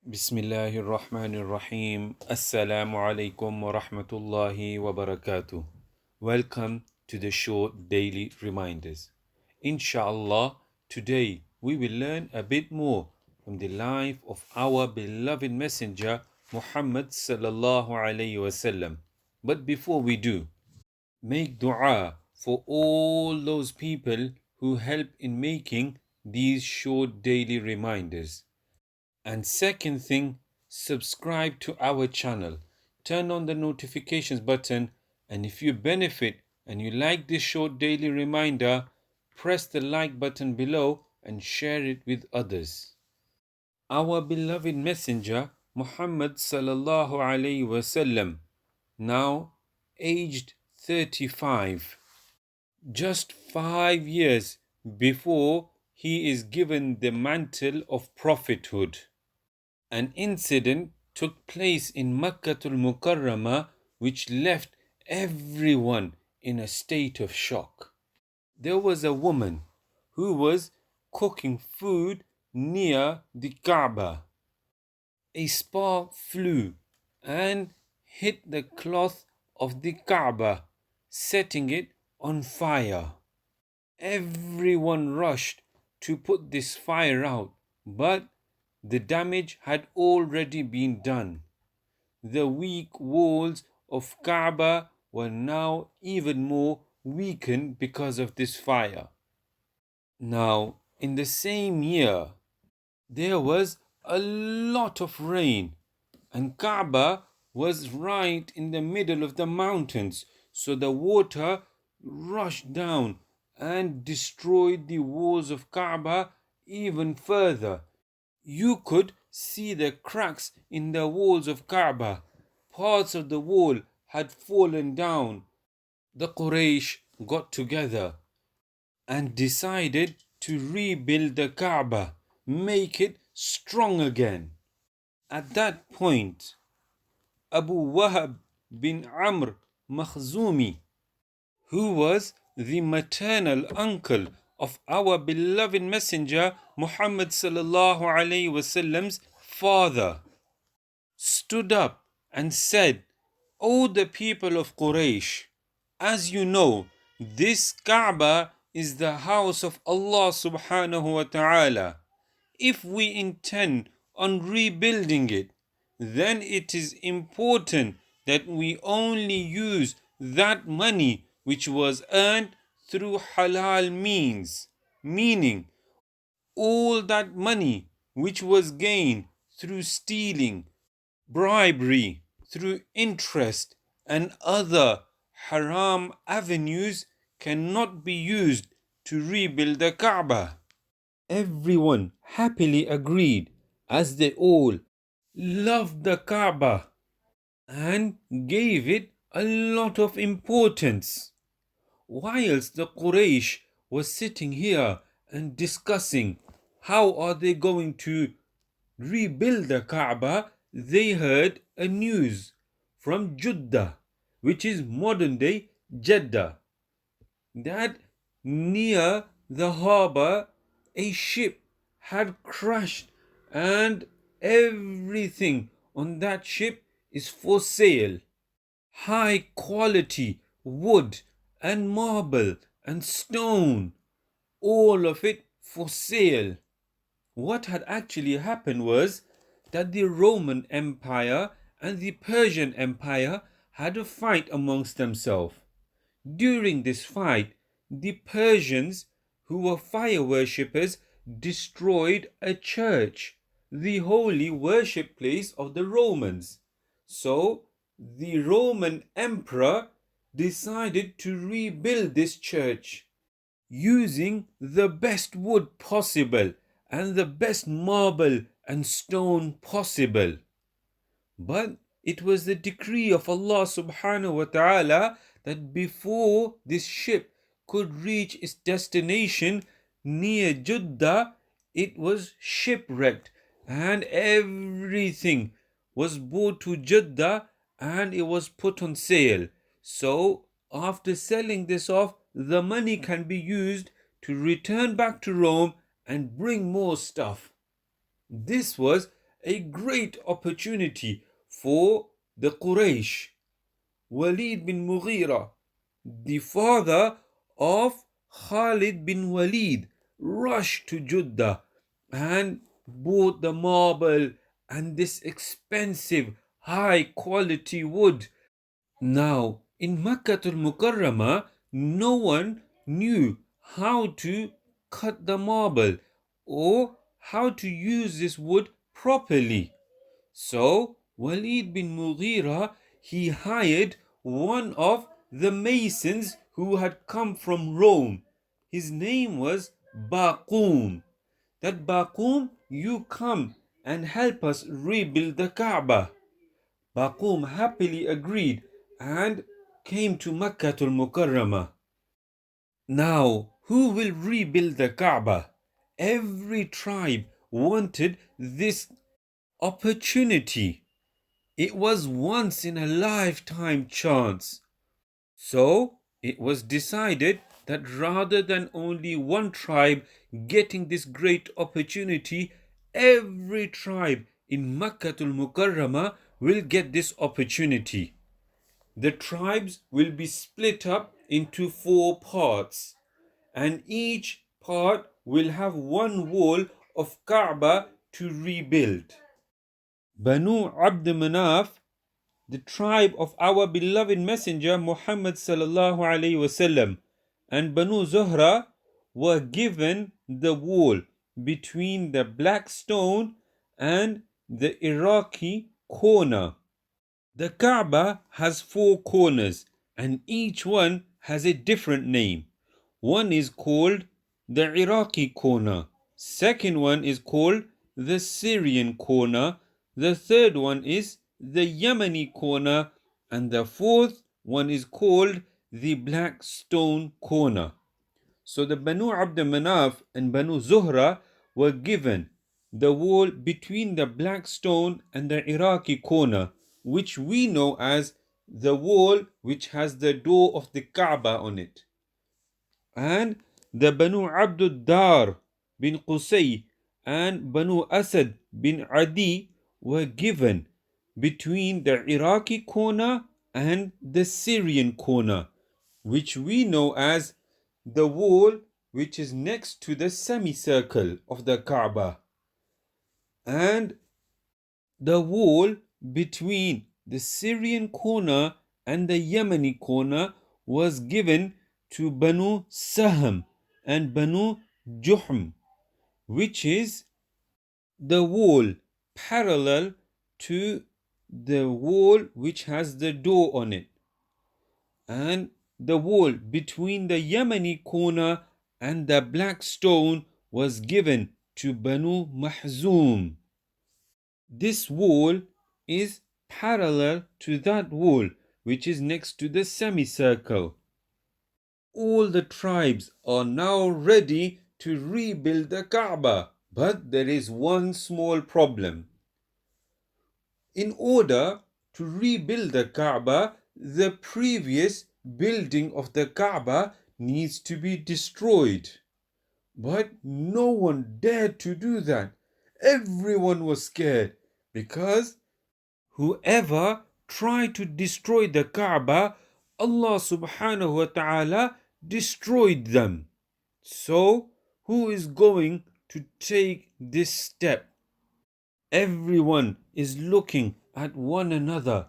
Bismillahir Rahmanir Rahim. Assalamu alaikum wa rahmatullahi wa barakatuh. Welcome to the short daily reminders. Inshallah, today we will learn a bit more from the life of our beloved messenger Muhammad sallallahu alayhi wasallam. But before we do, make dua for all those people who help in making these short daily reminders. And second thing, subscribe to our channel. Turn on the notifications button. And if you benefit and you like this short daily reminder, press the like button below and share it with others. Our beloved messenger, Muhammad sallallahu alaihi wasallam, now aged 35, just 5 years before he is given the mantle of prophethood. An incident took place in Makkah al-Mukarramah which left everyone in a state of shock. There was a woman who was cooking food near the Kaaba. A spark flew and hit the cloth of the Kaaba, setting it on fire. Everyone rushed to put this fire out, but the damage had already been done. The weak walls of Kaaba were now even more weakened because of this fire. Now, in the same year, there was a lot of rain, and Kaaba was right in the middle of the mountains, so the water rushed down and destroyed the walls of Kaaba even further. You could see the cracks in the walls of Kaaba. Parts of the wall had fallen down. The Quraysh got together and decided to rebuild the Kaaba, make it strong again. At that point, Abu Wahab bin Amr Makhzumi, who was the maternal uncle of our beloved messenger Muhammad sallallahu alaihi wasallam's father, stood up and said, O the people of Quraysh, as you know, this Kaaba is the house of Allah subhanahu wa ta'ala. If we intend on rebuilding it, then it is important that we only use that money which was earned through halal means, meaning all that money which was gained through stealing, bribery, through interest, and other haram avenues cannot be used to rebuild the Kaaba. Everyone happily agreed as they all loved the Kaaba and gave it a lot of importance. Whilst the Quraysh was sitting here and discussing how are they going to rebuild the Kaaba, they heard a news from Jeddah, which is modern day Jeddah, that near the harbor a ship had crashed and everything on that ship is for sale. High quality wood and marble and stone, all of it for sale. What had actually happened was that the Roman Empire and the Persian Empire had a fight amongst themselves. During this fight, the Persians, who were fire worshippers, destroyed a church, the holy worship place of the Romans. So, the Roman emperor decided to rebuild this church using the best wood possible and the best marble and stone possible. But it was the decree of Allah subhanahu wa ta'ala that before this ship could reach its destination near Jeddah, it was shipwrecked and everything was brought to Jeddah and it was put on sale. So, after selling this off, the money can be used to return back to Rome and bring more stuff. This was a great opportunity for the Quraysh. Walid bin Mughira, the father of Khalid bin Walid, rushed to Jeddah and bought the marble and this expensive, high quality wood. Now, in Makkah al Mukarramah, no one knew how to cut the marble or how to use this wood properly. So Walid bin Mughira, he hired one of the masons who had come from Rome. His name was Baqum. That Baqum, you come and help us rebuild the Kaaba. Baqum happily agreed and came to Makkah al Mukarramah. Now, who will rebuild the Kaaba? Every tribe wanted this opportunity. It was once in a lifetime chance. So it was decided that rather than only one tribe getting this great opportunity, every tribe in Makkah al Mukarramah will get this opportunity. The tribes will be split up into 4 parts, and each part will have one wall of Kaaba to rebuild. Banu Abd Manaf, the tribe of our beloved messenger Muhammad sallallahu alaihi wasallam, and Banu Zuhra were given the wall between the black stone and the Iraqi corner. The Kaaba has 4 corners and each one has a different name. One is called the Iraqi corner, second one is called the Syrian corner, the third one is the Yemeni corner, and the fourth one is called the Black Stone corner. So the Banu Abd Manaf and Banu Zuhra were given the wall between the Black Stone and the Iraqi corner, which we know as the wall which has the door of the Kaaba on it. And the Banu Abdul Dar bin Qusay and Banu Asad bin Adi were given between the Iraqi corner and the Syrian corner, which we know as the wall which is next to the semicircle of the Kaaba. And the wall between the Syrian corner and the Yemeni corner was given to Banu Saham and Banu Juhm, which is the wall parallel to the wall which has the door on it. And the wall between the Yemeni corner and the black stone was given to Banu Mahzum. This wall is parallel to that wall which is next to the semicircle. All the tribes are now ready to rebuild the Kaaba, but there is one small problem. In order to rebuild the Kaaba, the previous building of the Kaaba needs to be destroyed. But no one dared to do that. Everyone was scared because whoever tried to destroy the Kaaba, Allah subhanahu wa ta'ala destroyed them. So, who is going to take this step? Everyone is looking at one another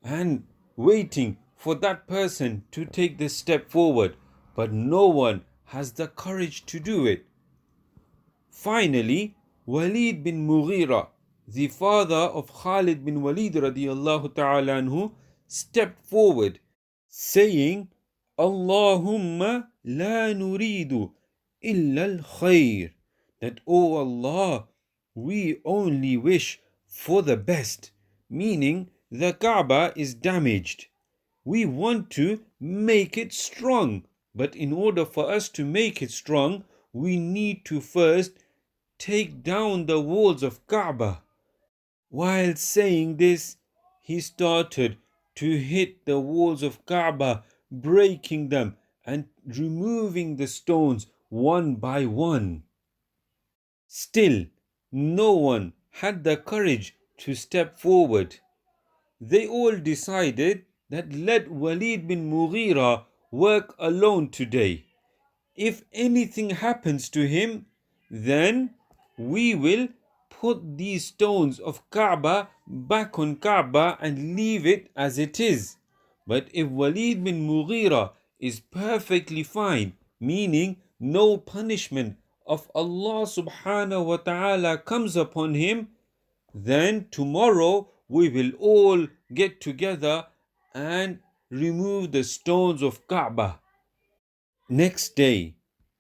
and waiting for that person to take this step forward, but no one has the courage to do it. Finally, Walid bin Mughira, the father of Khalid bin Walid radiallahu ta'ala anhu, stepped forward, saying, Allahumma la nuridu illa al-khair, that, O Allah, we only wish for the best, meaning the Kaaba is damaged. We want to make it strong, but in order for us to make it strong, we need to first take down the walls of Kaaba. While saying this, he started to hit the walls of Kaaba, breaking them and removing the stones one by one. Still, no one had the courage to step forward. They all decided that let Walid bin Mughira work alone today. If anything happens to him, then we will put these stones of Kaaba back on Kaaba and leave it as it is. But if Walid bin Mughira is perfectly fine, meaning no punishment of Allah subhanahu wa ta'ala comes upon him, then tomorrow we will all get together and remove the stones of Kaaba. Next day,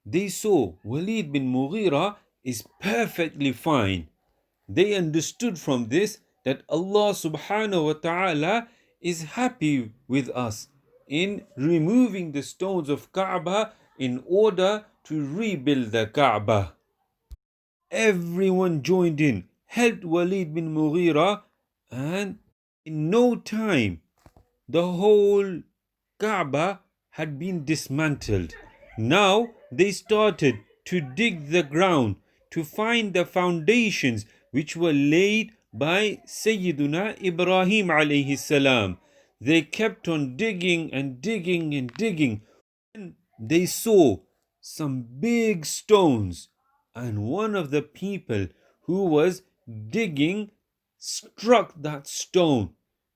they saw Walid bin Mughira is perfectly fine. They understood from this that Allah subhanahu wa ta'ala is happy with us in removing the stones of Kaaba in order to rebuild the Kaaba. Everyone joined in, helped Walid bin Mughira, and in no time the whole Kaaba had been dismantled. Now they started to dig the ground to find the foundations which were laid by Sayyiduna Ibrahim alayhi salam. They kept on digging and digging and digging. They saw some big stones, and one of the people who was digging struck that stone,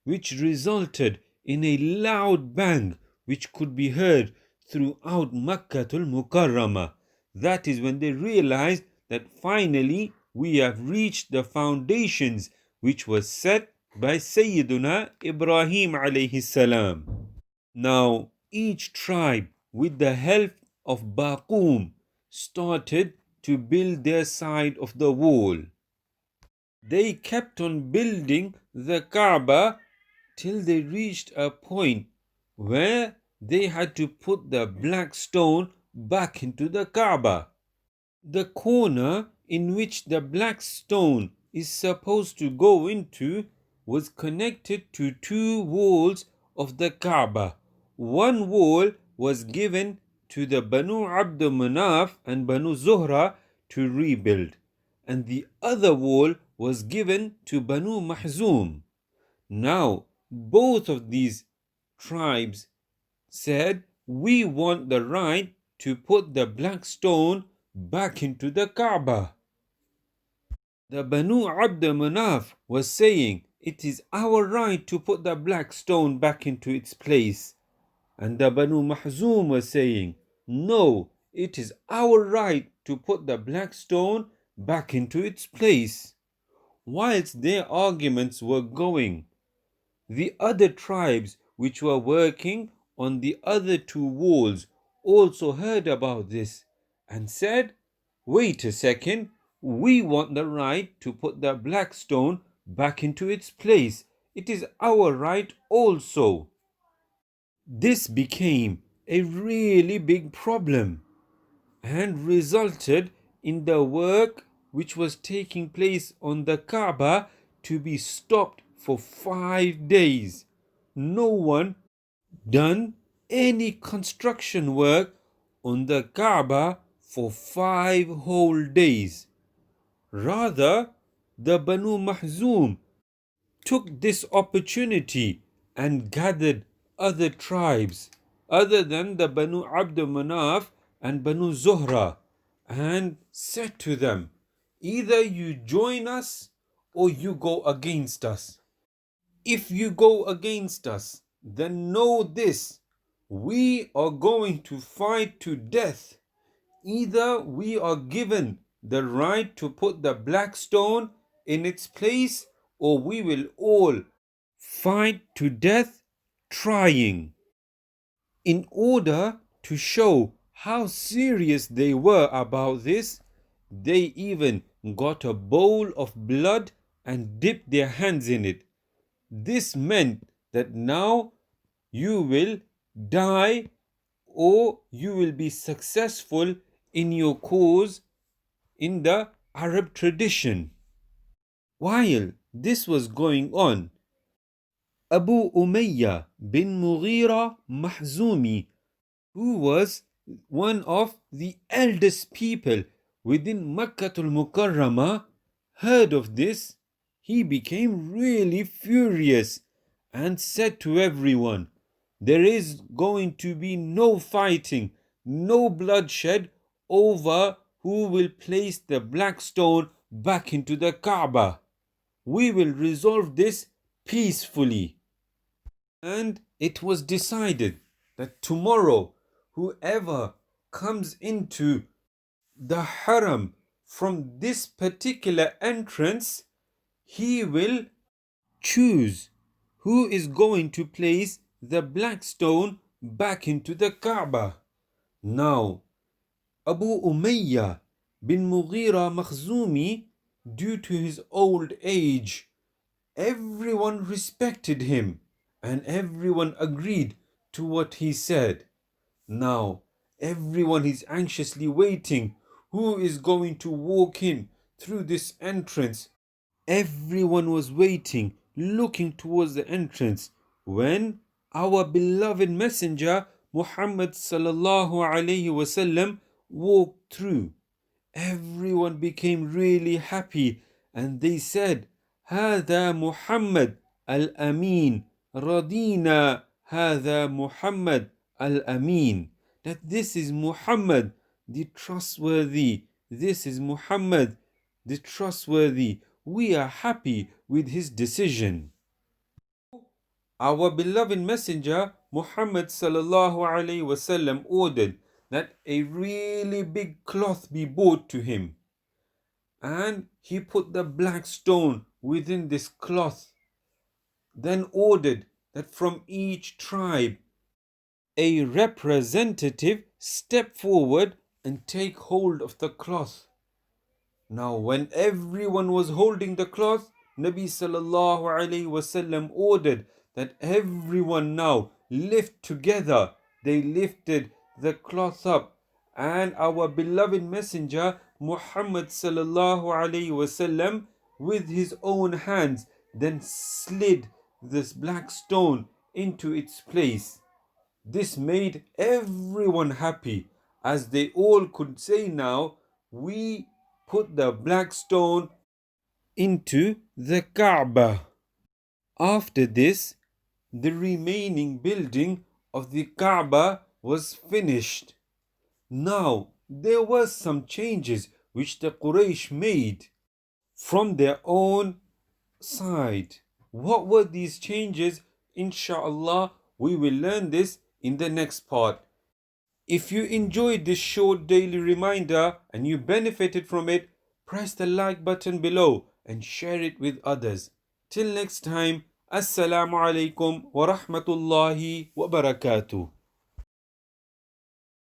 which resulted in a loud bang which could be heard throughout Makkatul Mukarramah. That is when they realized that finally we have reached the foundations which was set by Sayyiduna Ibrahim alayhi salam. Now each tribe, with the help of Baqum, started to build their side of the wall. They kept on building the Kaaba till they reached a point where they had to put the black stone back into the Kaaba. The corner in which the black stone is supposed to go into was connected to two walls of the Kaaba. One wall was given to the Banu Abd Manaf and Banu Zuhra to rebuild, and the other wall was given to Banu Mahzum. Now, both of these tribes said, we want the right to put the black stone back into the Kaaba. The Banu Abd Manaf was saying, it is our right to put the black stone back into its place. And the Banu Mahzum was saying, no, it is our right to put the black stone back into its place. Whilst their arguments were going, the other tribes which were working on the other two walls also heard about this and said, wait a second, we want the right to put the black stone back into its place. It is our right also. This became a really big problem and resulted in the work which was taking place on the Kaaba to be stopped for 5 days. No one done any construction work on the Kaaba for 5 whole days. Rather, the Banu Mahzum took this opportunity and gathered other tribes other than the Banu Abd Manaf and Banu Zuhra and said to them, either you join us or you go against us. If you go against us, then know this, we are going to fight to death. Either we are given the right to put the black stone in its place, or we will all fight to death trying. In order to show how serious they were about this, they even got a bowl of blood and dipped their hands in it. This meant that now you will die or you will be successful in your cause in the Arab tradition. While this was going on, Abu Umayyah bin Mughira Mahzumi, who was one of the eldest people within Makkatul Mukarramah, heard of this, he became really furious and said to everyone, "There is going to be no fighting, no bloodshed over who will place the black stone back into the Kaaba. We will resolve this peacefully." And it was decided that tomorrow, whoever comes into the haram from this particular entrance, he will choose who is going to place the black stone back into the Kaaba. Now, Abu Umayyah bin Mughira Makhzumi, due to his old age, everyone respected him and everyone agreed to what he said. Now, everyone is anxiously waiting who is going to walk in through this entrance. Everyone was waiting, looking towards the entrance, when our beloved messenger Muhammad sallallahu alaihi wasallam walked through. Everyone became really happy and they said, "هذا محمد الأمين رضينا هذا محمد الأمين." That this is Muhammad the trustworthy. This is Muhammad the trustworthy. We are happy with his decision. Our beloved messenger Muhammad sallallahu alaihi wasallam ordered that a really big cloth be brought to him, and he put the black stone within this cloth, then ordered that from each tribe a representative step forward and take hold of the cloth. Now, when everyone was holding the cloth, Nabi sallallahu alayhi wasallam ordered that everyone now lift together. They lifted the cloth up, and our beloved messenger Muhammad sallallahu alayhi wasallam, with his own hands, then slid this black stone into its place. This made everyone happy, as they all could say now, "We put the black stone into the Kaaba." After this, the remaining building of the Kaaba was finished. Now, there were some changes which the Quraysh made from their own side. What were these changes? Inshallah, we will learn this in the next part. If you enjoyed this short daily reminder and you benefited from it, press the like button below and share it with others. Till next time, Assalamu alaikum wa rahmatullahi wa barakatuh.